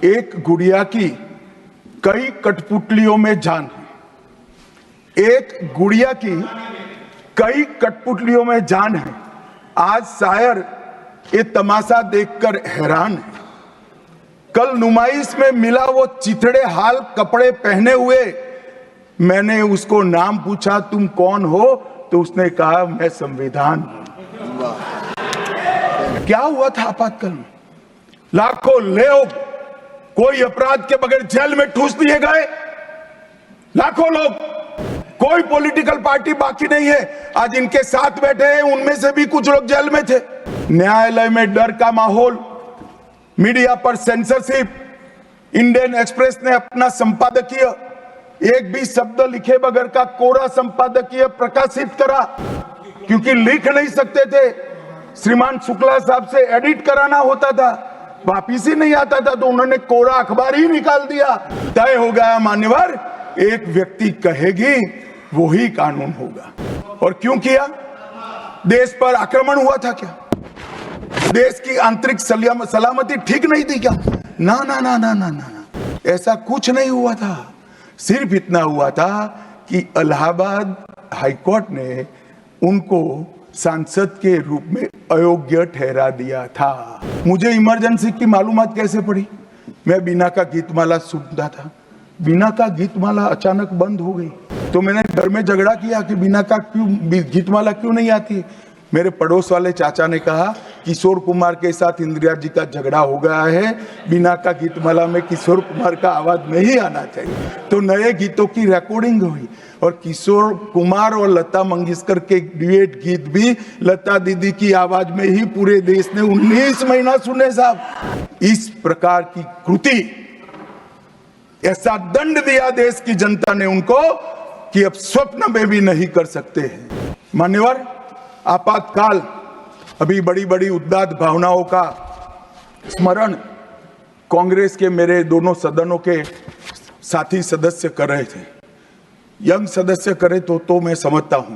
एक गुड़िया की कई कठपुतलियों में जान है। एक गुड़िया की कई कठपुतलियों में जान है। आज शायर ये तमाशा देखकर हैरान है। कल नुमाइश में मिला वो चिथड़े हाल कपड़े पहने हुए, मैंने उसको नाम पूछा तुम कौन हो, तो उसने कहा मैं संविधान हूं। क्या हुआ था आपातकाल में? लाखों लोग कोई अपराध के बगैर जेल में ठूस दिए गए। लाखों लोग, कोई पॉलिटिकल पार्टी बाकी नहीं है। आज इनके साथ बैठे हैं, उनमें से भी कुछ लोग जेल में थे। न्यायालय में डर का माहौल, मीडिया पर सेंसरशिप। इंडियन एक्सप्रेस ने अपना संपादकीय एक भी शब्द लिखे बगैर का कोरा संपादकीय प्रकाशित करा, क्योंकि लिख नहीं सकते थे। श्रीमान शुक्ला साहब से एडिट कराना होता था, वापिस ही नहीं आता था, तो उन्होंने कोरा अखबार ही निकाल दिया। तय हो गया मान्यवर, एक व्यक्ति कहेगी वही कानून होगा। और क्यों किया? देश पर आक्रमण हुआ था क्या? देश की आंतरिक सलामती ठीक नहीं थी क्या? ना ना ना ना ना ना, ऐसा कुछ नहीं हुआ था। सिर्फ इतना हुआ था कि इलाहाबाद हाईकोर्ट ने उनको सांसद के रूप में अयोग्य ठहरा दिया था। मुझे इमरजेंसी की मालूमात कैसे पड़ी? मैं बीना का गीतमाला सुनता था, बीना का गीतमाला अचानक बंद हो गई। तो मैंने घर में झगड़ा किया कि बीना का गीतमाला क्यों नहीं आती। मेरे पड़ोस वाले चाचा ने कहा किशोर कुमार के साथ इंदिरा जी का झगड़ा हो गया है, बीना का गीतमाला में किशोर कुमार का आवाज नहीं आना चाहिए। तो नए गीतों की रिकॉर्डिंग हुई और किशोर कुमार और लता मंगेशकर के ड्यूएट गीत भी लता दीदी की आवाज में ही पूरे देश ने 19 महीना सुने साहब। इस प्रकार की कृति, ऐसा दंड दिया देश की जनता ने उनको कि अब स्वप्न में भी नहीं कर सकते हैं। मान्यवर, आपातकाल अभी बड़ी बड़ी उदात्त भावनाओं का स्मरण कांग्रेस के मेरे दोनों सदनों के साथी सदस्य कर रहे थे। यंग सदस्य करे तो मैं समझता हूं,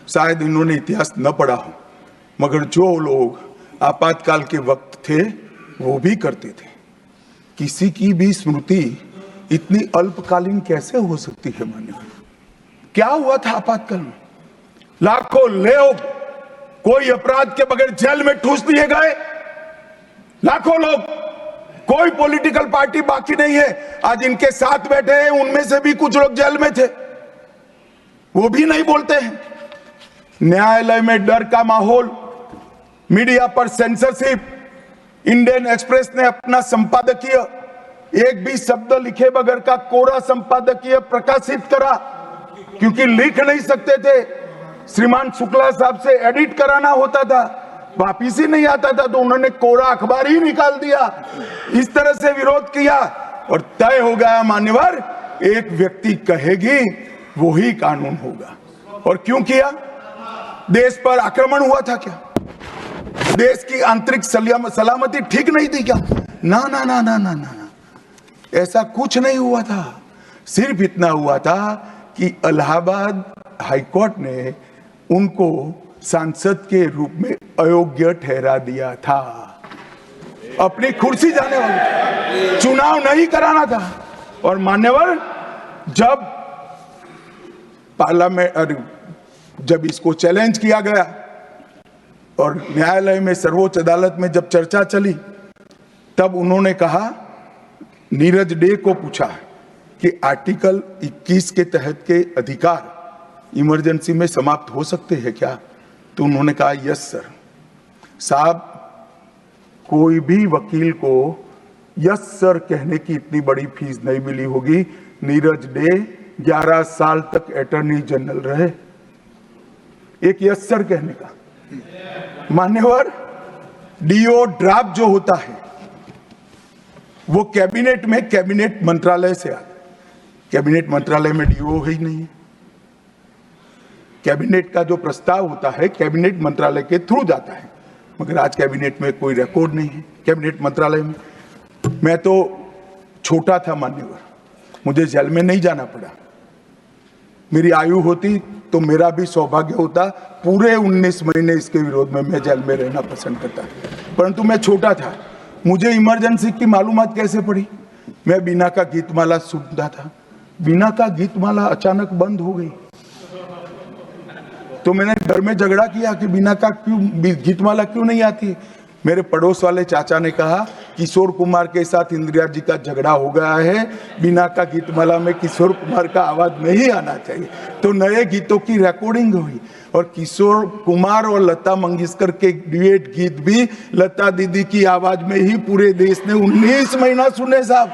शायद इन्होंने इतिहास न पढ़ा हो, मगर जो लोग आपातकाल के वक्त थे वो भी करते थे। किसी की भी स्मृति इतनी अल्पकालीन कैसे हो सकती है? मान्यवर, क्या हुआ था आपातकाल में? लाखों लोग कोई अपराध के बगैर जेल में ठूस दिए गए। लाखों लोग, कोई पॉलिटिकल पार्टी बाकी नहीं है। आज इनके साथ बैठे हैं, उनमें से भी कुछ लोग जेल में थे, वो भी नहीं बोलते हैं। न्यायालय में डर का माहौल, मीडिया पर सेंसरशिप। इंडियन एक्सप्रेस ने अपना संपादकीय एक भी शब्द लिखे बगैर का कोरा संपादकीय प्रकाशित करा, क्योंकि लिख नहीं सकते थे। श्रीमान शुक्ला साहब से एडिट कराना होता था, वापिस ही नहीं आता था, तो उन्होंने कोरा अखबार ही निकाल दिया। इस तरह से विरोध किया और तय हो गया मान्यवर, एक व्यक्ति कहेगी वही कानून होगा। और क्यों किया? देश पर आक्रमण हुआ था क्या? देश की आंतरिक सलामती ठीक नहीं थी क्या? ना ना ना ना ना ना, ऐसा कुछ नहीं हुआ था। सिर्फ इतना हुआ था कि इलाहाबाद हाईकोर्ट ने उनको सांसद के रूप में अयोग्य ठहरा दिया था। अपनी कुर्सी जाने वाले, चुनाव नहीं कराना था। और मान्यवर, जब पार्लियामेंट, जब इसको चैलेंज किया गया और न्यायालय में, सर्वोच्च अदालत में जब चर्चा चली, तब उन्होंने कहा, नीरज डे को पूछा कि आर्टिकल 21 के तहत के अधिकार इमरजेंसी में समाप्त हो सकते हैं क्या? तो उन्होंने कहा यस सर। साहब, कोई भी वकील को यस सर कहने की इतनी बड़ी फीस नहीं मिली होगी। नीरज डे 11 साल तक अटॉर्नी जनरल रहे, एक यस सर कहने का। मान्यवर, डीओ ड्राफ्ट जो होता है वो कैबिनेट में, कैबिनेट मंत्रालय से आता है। कैबिनेट मंत्रालय में डीओ ही नहीं है। कैबिनेट का जो प्रस्ताव होता है कैबिनेट मंत्रालय के थ्रू जाता है, मगर आज कैबिनेट में कोई रिकॉर्ड नहीं है। कैबिनेट मंत्रालय में मैं तो छोटा था मान्यवर, मुझे जेल में नहीं जाना पड़ा। मेरी आयु होती तो मेरा भी सौभाग्य होता, पूरे 19 महीने इसके विरोध में मैं जेल में रहना पसंद करता, परंतु मैं छोटा था। मुझे इमरजेंसी की मालूमात कैसे पड़ी? मैं बीना का गीतमाला सुनता था, बीना का गीतमाला अचानक बंद हो गई। तो मैंने घर में झगड़ा किया कि बीना का क्यों गीतमाला क्यों नहीं आती। मेरे पड़ोस वाले चाचा ने कहा किशोर कुमार के साथ इंदिरा जी का झगड़ा हो गया है, बीना का गीतमाला में किशोर कुमार का आवाज नहीं आना चाहिए। तो नए गीतों की रिकॉर्डिंग हुई और किशोर कुमार और लता मंगेशकर के ड्यूएट गीत भी लता दीदी की आवाज में ही पूरे देश ने 19 महीना सुने। साहब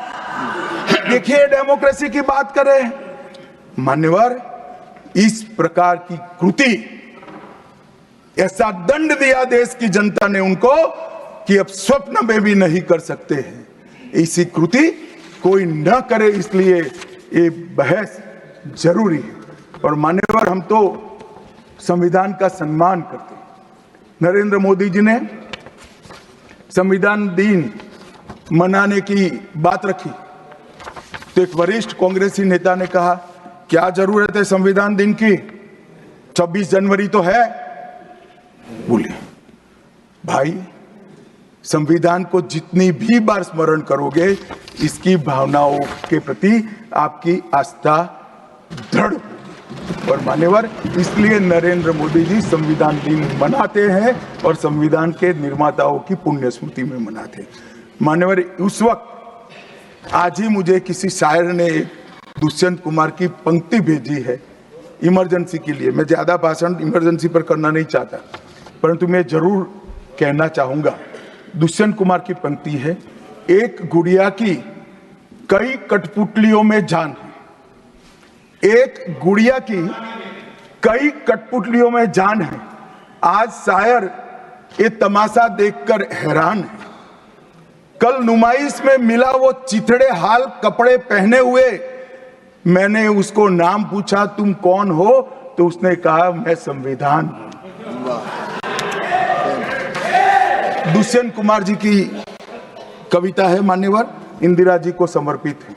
देखिए, डेमोक्रेसी की बात करें मान्यवर, इस प्रकार की कृति, ऐसा दंड दिया देश की जनता ने उनको कि अब स्वप्न में भी नहीं कर सकते हैं। ऐसी कृति कोई न करे, इसलिए ये बहस जरूरी है। और मान्यवर, हम तो संविधान का सम्मान करते हैं। नरेंद्र मोदी जी ने संविधान दिन मनाने की बात रखी तो एक वरिष्ठ कांग्रेसी नेता ने कहा, क्या जरूरत है संविधान दिन की, 26 जनवरी तो है। बोले भाई, संविधान को जितनी भी बार स्मरण करोगे, इसकी भावनाओं के प्रति आपकी आस्था दृढ़ होगी। और मान्यवर, इसलिए नरेंद्र मोदी जी संविधान दिन मनाते हैं और संविधान के निर्माताओं की पुण्य स्मृति में मनाते हैं। मान्यवर, उस वक्त आज ही मुझे किसी शायर ने दुष्यंत कुमार की पंक्ति भेजी है इमरजेंसी के लिए। मैं ज्यादा भाषण इमरजेंसी पर करना नहीं चाहता, परंतु मैं जरूर कहना चाहूंगा। दुष्यंत कुमार की पंक्ति है, एक गुड़िया की कई कठपुतलियों में जान है, एक गुड़िया की कई कठपुतलियों में जान है। आज शायर ये तमाशा देखकर हैरान है। कल नुमाइश में मिला वो चिथड़े हाल कपड़े पहने हुए, मैंने उसको नाम पूछा तुम कौन हो, तो उसने कहा मैं संविधान। दुष्यंत कुमार जी की कविता है मान्यवर, इंदिरा जी को समर्पित है।